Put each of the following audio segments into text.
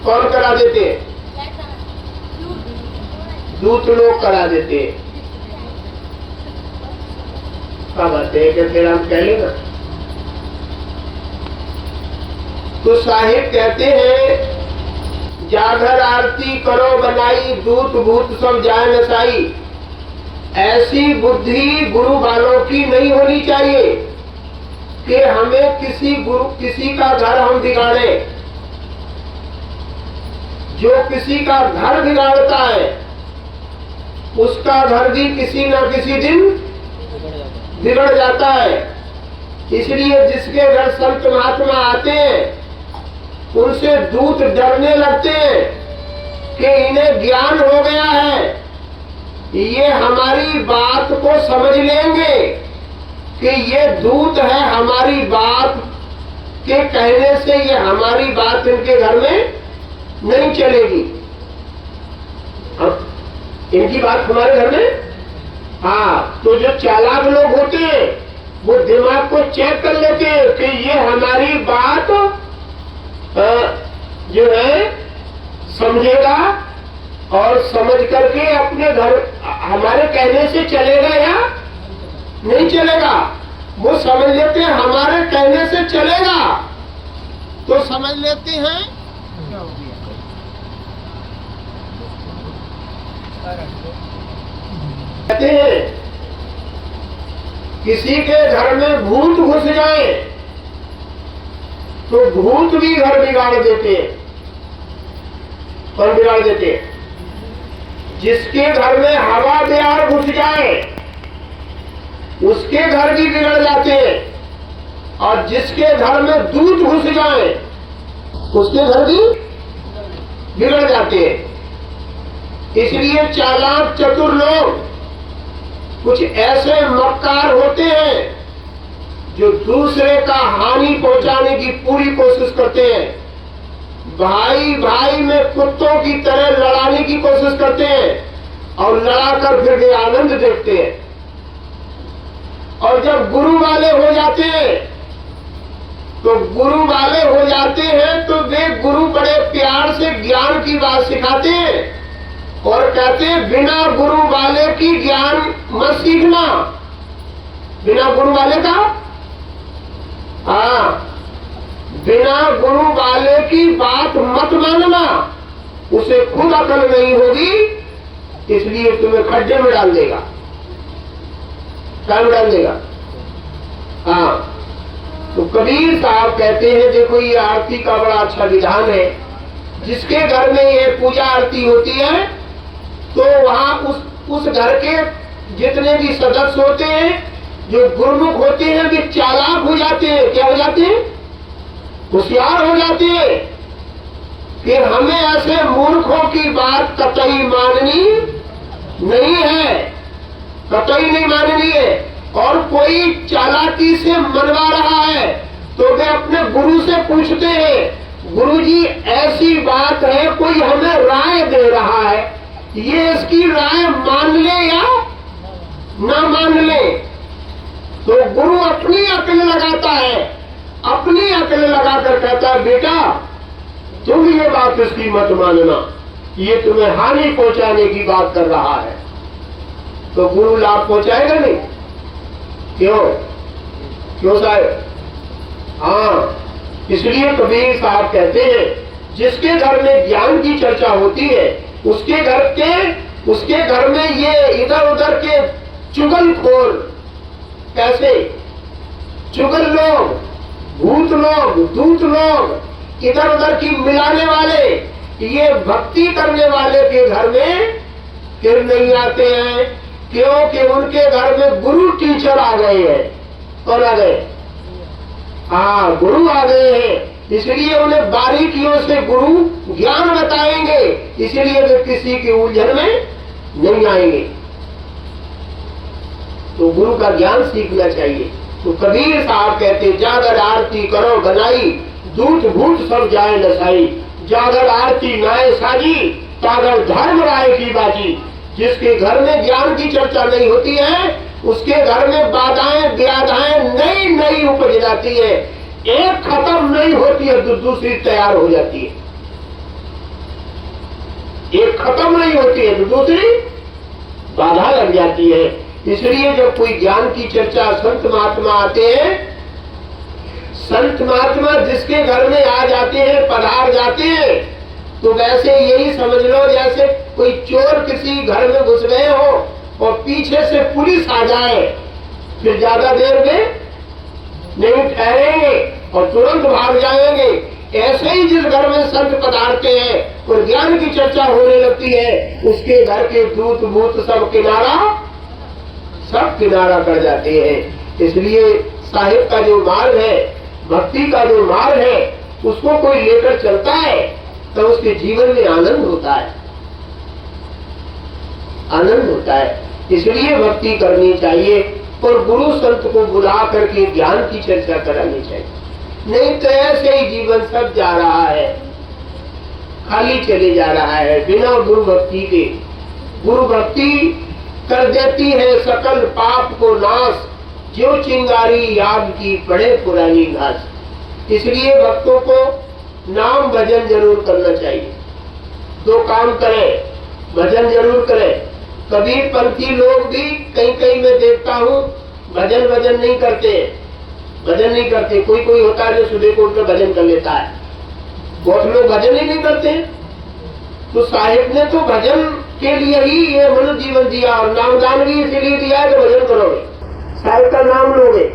कौन करा देते हैं? दूत लोग करा देते हैं। क्या बात है, क्या फिर हम कह लेना? तो साहिब कहते हैं जागर आरती करो बनाई, दूत भूत सब जाए नसाई। ऐसी बुद्धि गुरु वालों की नहीं होनी चाहिए कि हमें किसी का घर हम बिगाड़े। जो किसी का घर बिगाड़ता है उसका घर भी किसी न किसी दिन बिगड़ जाता है। इसलिए जिसके घर संत महात्मा आते हैं उनसे दूत डरने लगते हैं कि इन्हें ज्ञान हो गया है, ये हमारी बात को समझ लेंगे कि ये दूत है, हमारी बात के कहने से ये हमारी बात इनके घर में नहीं चलेगी। अब इनकी बात हमारे घर में, हाँ, तो जो चालाक लोग होते हैं वो दिमाग को चेक कर लेते हैं कि ये हमारी बात जो है समझेगा और समझ करके अपने घर हमारे कहने से चलेगा या नहीं चलेगा। वो समझ लेते हैं हमारे कहने से चलेगा तो समझ लेते हैं कहते हैं किसी के घर में भूत घुस जाए तो भूत भी घर बिगाड़ देते हैं। कौन बिगाड़ देते हैं? जिसके घर में हवा बिहार घुस जाए उसके घर भी बिगड़ जाते हैं, और जिसके घर में दूत घुस जाए उसके घर भी बिगड़ जाते हैं। इसलिए चालाक चतुर लोग कुछ ऐसे मक्कार होते हैं जो दूसरे का हानि पहुंचाने की पूरी कोशिश करते हैं। भाई भाई में कुत्तों की तरह लड़ाने की कोशिश करते हैं और लड़ाकर फिर वे आनंद देखते हैं। और जब गुरु वाले हो जाते हैं तो वे गुरु बड़े प्यार से ज्ञान की बात सिखाते हैं और कहते हैं बिना गुरु वाले की ज्ञान मत सीखना। बिना गुरु वाले का, हाँ, बिना गुरु वाले की बात मत मानना, उसे खुद अकल नहीं होगी इसलिए तुम्हें खड्डे में डाल देगा, काम डाल देगा। हाँ, तो कबीर साहब कहते हैं देखो ये आरती का बड़ा अच्छा विधान है। जिसके घर में ये पूजा आरती होती है तो वहाँ उस घर के जितने भी सदस्य होते हैं जो गुरुमुख होते हैं वे चालाक हो जाते हैं। क्या हो जाते हैं? होशियार हो जाते हैं। फिर हमें ऐसे मूर्खों की बात कतई माननी नहीं है, कतई नहीं माननी है। और कोई चालाकी से मनवा रहा है तो वे अपने गुरु से पूछते हैं गुरुजी ऐसी बात है, कोई हमें राय दे रहा है, ये इसकी राय मान ले या ना मान ले। तो गुरु अपनी अकल लगाता है, अपनी अकल लगाकर कहता है बेटा तुम ये बात इसकी मत मानना, ये तुम्हें हानि पहुंचाने की बात कर रहा है। तो गुरु लाभ पहुंचाएगा नहीं? क्यों साहब? हाँ, इसलिए कबीर साहब कहते हैं जिसके घर में ज्ञान की चर्चा होती है उसके घर में ये इधर उधर के चुगलखोर, कैसे चुगल लोग, भूत लोग, दूत लोग, इधर उधर की मिलाने वाले, ये भक्ति करने वाले के घर में फिर नहीं आते हैं क्योंकि उनके घर में गुरु टीचर आ गए हैं। कौन आ गए? हाँ, गुरु आ गए हैं। इसलिए उन्हें बारीकियों से गुरु ज्ञान बताएंगे, इसलिए वे किसी की उलझन में नहीं आएंगे। तो गुरु का ज्ञान सीखना चाहिए। तो कबीर साहब कहते जागर आरती करो बनाई, दूत भूत सब जाए नसाई। जागर आरती नाय साजी, तागर धर्म राय की बाजी। जिसके घर में ज्ञान की चर्चा नहीं होती है उसके घर में बाधाएं व्याधाएं नई नई उपज जाती है। एक खत्म नहीं होती है तो दूसरी तैयार हो जाती है। एक खत्म नहीं होती है तो दूसरी बाधा लग जाती है। इसलिए जब कोई ज्ञान की चर्चा, संत महात्मा आते हैं, संत महात्मा जिसके घर में आ जाते हैं, पधार जाते हैं, तो वैसे यही समझ लो जैसे कोई चोर किसी घर में घुस गए हो और पीछे से पुलिस आ जाए, फिर ज्यादा देर में नहीं ठहरेंगे और तुरंत भाग जाएंगे। ऐसे ही जिस घर में संत पधारते हैं और ज्ञान की चर्चा होने लगती है, उसके घर के दूत भूत सब किनारा कर जाते हैं। इसलिए साहिब का जो मार्ग है, भक्ति का जो मार्ग है, उसको कोई लेकर चलता है तो उसके जीवन में आनंद होता है, आनंद होता है। इसलिए भक्ति करनी चाहिए और गुरु संत को बुला करके ज्ञान की चर्चा करानी चाहिए। नहीं तो ऐसे ही जीवन सब जा रहा है, खाली चले जा रहा है बिना गुरु भक्ति के। गुरु भक्ति कर देती है सकल पाप को नाश, जो चिंगारी आग की पड़े पुरानी घास। इसलिए भक्तों को नाम भजन जरूर करना चाहिए। दो काम करें, भजन जरूर करें। कबीर पंथी लोग भी कहीं कहीं मैं देखता हूँ भजन नहीं करते, भजन नहीं करते। कोई कोई होता है जो सुबह को उठकर भजन कर लेता है, बहुत लोग भजन ही नहीं करते। तो साहिब ने तो भजन के लिए ही ये मनुष्य जीवन दिया और नामदान भी इसीलिए दिया है कि भजन करोगे, साहिब का नाम लोगे,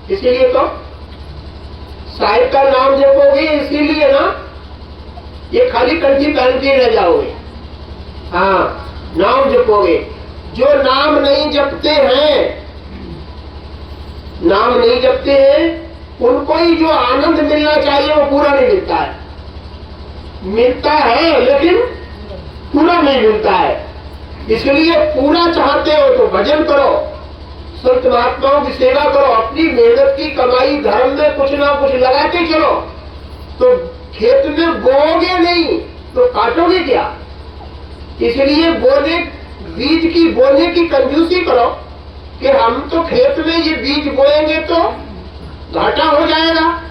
इसीलिए तो साहिब का नाम जपोगे, इसीलिए ना ये खाली कंठी पहन के रह जाओगे। हाँ, नाम जपोगे। जो नाम नहीं जपते हैं, नाम नहीं जपते हैं, उनको ही जो आनंद मिलना चाहिए वो पूरा नहीं मिलता है। मिलता है लेकिन पूरा नहीं मिलता है। इसलिए पूरा चाहते हो तो भजन करो, संत महात्माओं की सेवा करो, अपनी मेहनत की कमाई धर्म में कुछ ना कुछ लगाते चलो। तो खेत में बोओगे नहीं तो काटोगे क्या? इसलिए बीज की बोने की कंजूसी करो कि हम तो खेत में ये बीज बोएंगे तो घाटा हो जाएगा।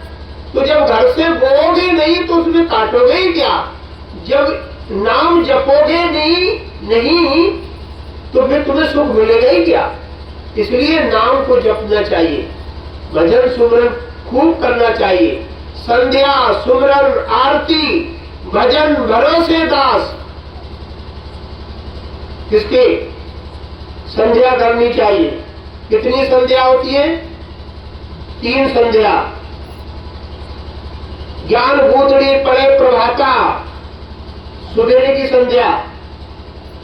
तो जब घर से बोओगे नहीं तो उसमें काटोगे ही क्या? जब नाम जपोगे नहीं तो फिर तुम्हें सुख मिलेगा ही क्या? इसलिए नाम को जपना चाहिए, भजन सुमरन खूब करना चाहिए। संध्या सुमरन आरती भजन भरोसे दास, किसकी संध्या करनी चाहिए? कितनी संध्या होती है? 3 संध्या। ज्ञान गूंथड़ी पड़े प्रभाता, सुबेरे की संध्या,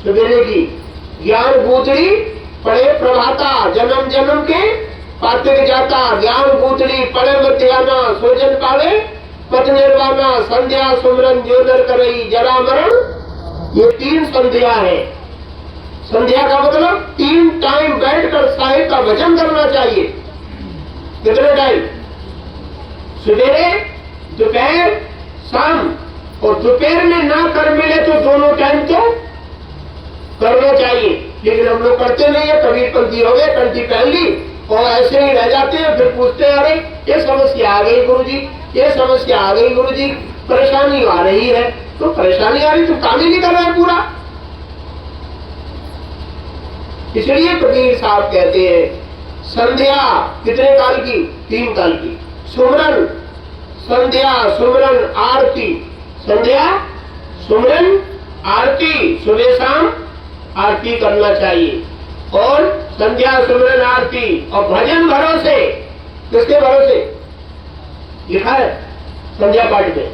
सुबेरे की ज्ञान गूंथड़ी पड़े प्रभाता, जन्म जन्म के पात्र जाता। ज्ञान गूंथड़ी पड़े मध्याना, सोजन पाले पथ निर्वाणा। संध्या सुमरन जो नर करई जरा मरण, ये 3 संध्या है। संध्या का मतलब 3 टाइम बैठकर साहिब का भजन करना चाहिए। कितने टाइम? सवेरे, दोपहर, शाम। और दोपहर में ना कर मिले तो दोनों टाइम तो करना चाहिए। लेकिन हम लोग करते नहीं है, कबीर पंथी हो गए, कंठी पहन ली और ऐसे ही रह जाते हैं। फिर पूछते हैं अरे ये समस्या आ गई गुरुजी, ये समस्या आ गई गुरुजी, परेशानी आ रही है। तो परेशानी आ रही तो काम ही नहीं कर रहा है पूरा। इसलिए कबीर साहब कहते हैं संध्या कितने काल की? 3 काल की। सुमरन, संध्या सुमरन आरती, संध्या सुमरन आरती, सुबह शाम आरती करना चाहिए। और संध्या सुमरन आरती और भजन भरोसे। किसके भरोसे लिखा है संध्या पाठ में?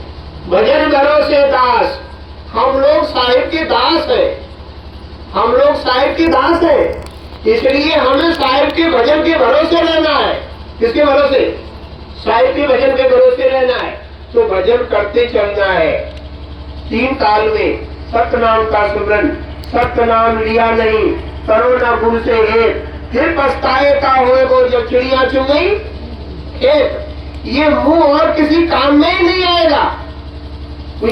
भजन भरोसे दास। हम लोग साहिब के दास हैं, हम लोग साहिब के दास हैं। इसलिए हमें साहिब के भजन के भरोसे रहना है। किसके भरोसे? साहिब के भजन के भरोसे रहना है। तो भजन करते चलना है। 3 काल में सत्य नाम का सुमरन, सत्य नाम लिया नहीं करो ना गुरु से एक, फिर पछताए का होएगो जब चिड़िया चुग गई खेत। ये मुंह और किसी काम में ही नहीं आएगा। कोई